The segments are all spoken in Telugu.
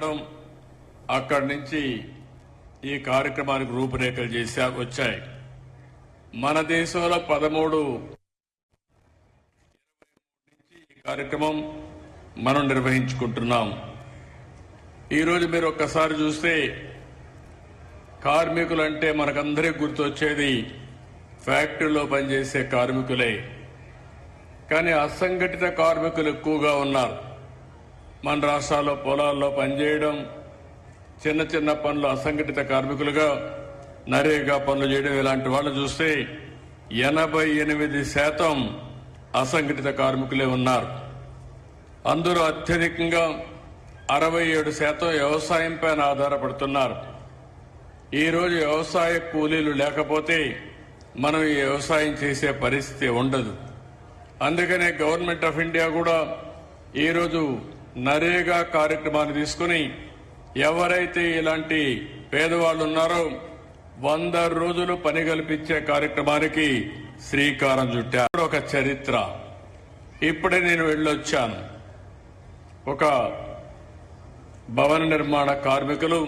వెళ్ళడం, అక్కడి నుంచి ఈ కార్యక్రమానికి రూపురేఖలు వచ్చాయి. మన దేశంలో 13 నుంచి ఈ కార్యక్రమం మనం నిర్వహించుకుంటున్నాం. ఈరోజు మీరు ఒక్కసారి చూస్తే కార్మికులంటే మనకందరికీ గుర్తొచ్చేది ఫ్యాక్టరీలో పనిచేసే కార్మికులే. కానీ అసంఘటిత కార్మికులు ఎక్కువగా ఉన్నారు. మన రాష్ట్రాల్లో పొలాల్లో పనిచేయడం, చిన్న చిన్న పనులు అసంఘటిత కార్మికులుగా నరేగా పనులు చేయడం, ఇలాంటి వాళ్ళు చూస్తే 88% అసంఘటిత కార్మికులే ఉన్నారు. అందులో అత్యధికంగా 67% వ్యవసాయం పైన ఆధారపడుతున్నారు. ఈరోజు వ్యవసాయ కూలీలు లేకపోతే మనం ఈ వ్యవసాయం చేసే పరిస్థితి ఉండదు. అందుకనే గవర్నమెంట్ ఆఫ్ ఇండియా కూడా ఈరోజు నరేగా కార్యక్రమాన్ని తీసుకుని ఎవరైతే ఇలాంటి పేదవాళ్లు ఉన్నారో 100 రోజులు పని కల్పించే కార్యక్రమానికి శ్రీకారం చుట్టారు. ఒక చరిత్ర. ఇప్పుడే నేను వెళ్ళొచ్చాను. ఒక భవన నిర్మాణ కార్మికులు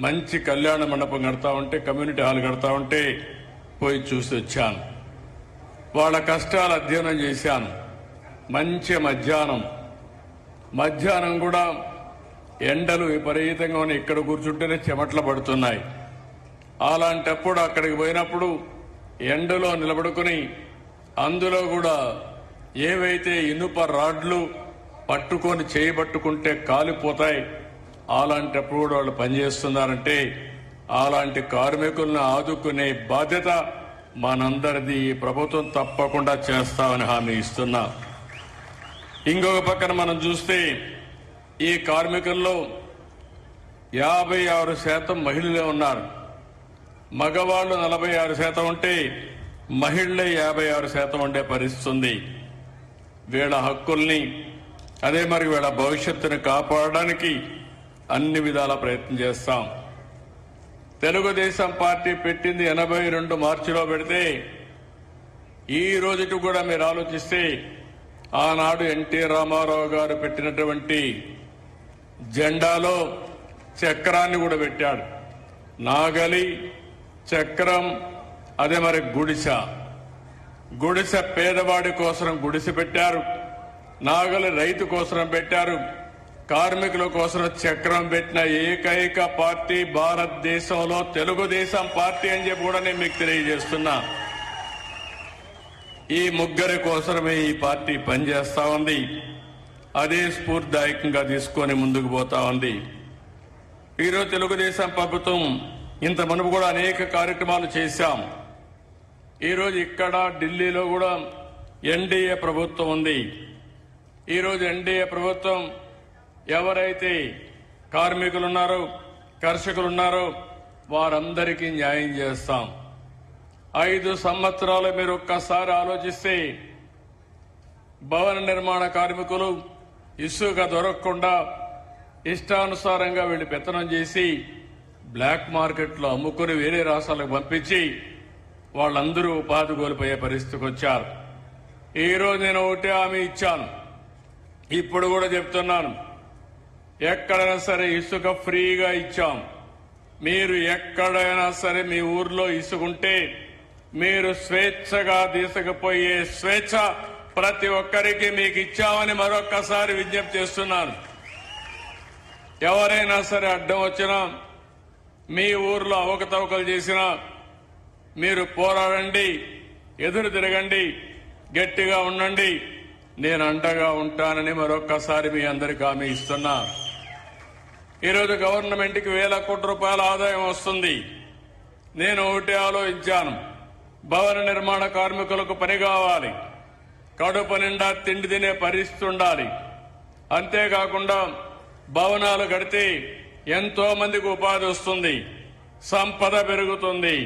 మంచి కళ్యాణ మండపం కడతా ఉంటే, కమ్యూనిటీ హాల్ కడతా ఉంటే పోయి చూసి వచ్చాను. వాళ్ళ కష్టాలు అధ్యయనం చేశాను. మంచి మధ్యాహ్నం కూడా ఎండలు విపరీతంగా ఉన్నాయి. ఇక్కడ కూర్చుంటేనే చెమట్లు పడుతున్నాయి. అలాంటప్పుడు అక్కడికి పోయినప్పుడు ఎండలో నిలబడుకుని అందులో కూడా ఏవైతే ఇనుప రాడ్లు పట్టుకొని చేయబట్టుకుంటే కాలిపోతాయి, అలాంటప్పుడు కూడా వాళ్ళు పనిచేస్తున్నారంటే అలాంటి కార్మికులను ఆదుకునే బాధ్యత మనందరిది. ఈ ప్రభుత్వం తప్పకుండా చేస్తామని హామీ ఇస్తున్నా. ఇంకొక పక్కన మనం చూస్తే ఈ కార్మికుల్లో 56% మహిళలే ఉన్నారు. మగవాళ్లు 46% ఉంటే మహిళలే 56% ఉండే పరిస్థితి ఉంది. వీళ్ళ హక్కుల్ని, అదే మరి వీళ్ళ భవిష్యత్తుని కాపాడడానికి అన్ని విధాల ప్రయత్నం చేస్తాం. తెలుగుదేశం పార్టీ పెట్టింది 82 మార్చిలో పెడితే ఈ రోజుకి కూడా మీరు ఆలోచిస్తే ఆనాడు ఎన్టీ రామారావు గారు పెట్టినటువంటి జెండాలో చక్రాన్ని కూడా పెట్టాడు. నాగలి, చక్రం, అదే మరి గుడిసె పేదవాడి కోసం గుడిసె పెట్టారు. నాగలి రైతు కోసం పెట్టారు. కార్మికుల కోసం చక్రం పెట్టిన ఏకైక పార్టీ భారతదేశంలో తెలుగుదేశం పార్టీ అని చెప్పి కూడా నేను మీకు తెలియజేస్తున్నా. ఈ ముగ్గురి కోసమే ఈ పార్టీ పనిచేస్తా ఉంది. అదే స్ఫూర్తిదాయకంగా తీసుకొని ముందుకు పోతా ఉంది. ఈరోజు తెలుగుదేశం ప్రభుత్వం ఇంత మునుపు కూడా అనేక కార్యక్రమాలు చేశాం. ఈరోజు ఇక్కడ ఢిల్లీలో కూడా ఎన్డీఏ ప్రభుత్వం ఉంది. ఈరోజు ఎన్డీఏ ప్రభుత్వం ఎవరైతే కార్మికులున్నారో, కర్షకులున్నారో వారందరికీ న్యాయం చేస్తాం. 5 సంవత్సరాలు మీరు ఒక్కసారి ఆలోచిస్తే భవన నిర్మాణ కార్మికులు ఇసుక దొరకకుండా ఇష్టానుసారంగా వీళ్ళు పెత్తనం చేసి బ్లాక్ మార్కెట్లో అమ్ముకుని వేరే రాష్ట్రాలకు పంపించి వాళ్ళందరూ ఉపాధి కోల్పోయే పరిస్థితికి వచ్చారు. ఈరోజు నేను ఒకటే హామీ ఇచ్చాను, ఇప్పుడు కూడా చెప్తున్నాను. ఎక్కడైనా సరే ఇసుక ఫ్రీగా ఇచ్చాం. మీరు ఎక్కడైనా సరే మీ ఊర్లో ఇసుకుంటే మీరు స్వేచ్ఛగా తీసుకుపోయే స్వేచ్ఛ ప్రతి ఒక్కరికి మీకు ఇచ్చామని మరొక్కసారి విజ్ఞప్తి చేస్తున్నాను. ఎవరైనా సరే అడ్డం వచ్చినా, మీ ఊర్లో అవకతవకలు చేసినా మీరు పోరాడండి, ఎదురు తిరగండి, గట్టిగా ఉండండి. నేను అండగా ఉంటానని మరొక్కసారి మీ అందరికీ హామీ ఇస్తున్నా. ఈరోజు గవర్నమెంట్కి వేల కోట్ల రూపాయల ఆదాయం వస్తుంది. నేను ఒకటి ఆలోచించాను, భవన నిర్మాణ కార్మికులకు పని కావాలి, కడుపు నిండా తిండి తినే పరిస్థితి ఉండాలి. అంతేకాకుండా భవనాలు కడితే ఎంతో మందికి ఉపాధి వస్తుంది, సంపద పెరుగుతుంది.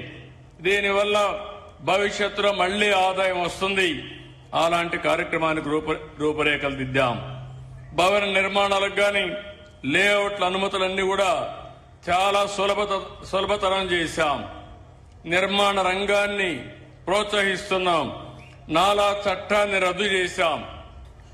దీనివల్ల భవిష్యత్తులో మళ్లీ ఆదాయం వస్తుంది. అలాంటి కార్యక్రమానికి రూపురేఖలు దిద్దాం. భవన నిర్మాణాలకు గాని లేఅవుట్ల అనుమతులన్నీ కూడా చాలా సులభతరం చేశాం. నిర్మాణ రంగాన్ని ప్రోత్సహిస్తున్నాం. నాలా చట్టాన్ని రద్దు చేశాం.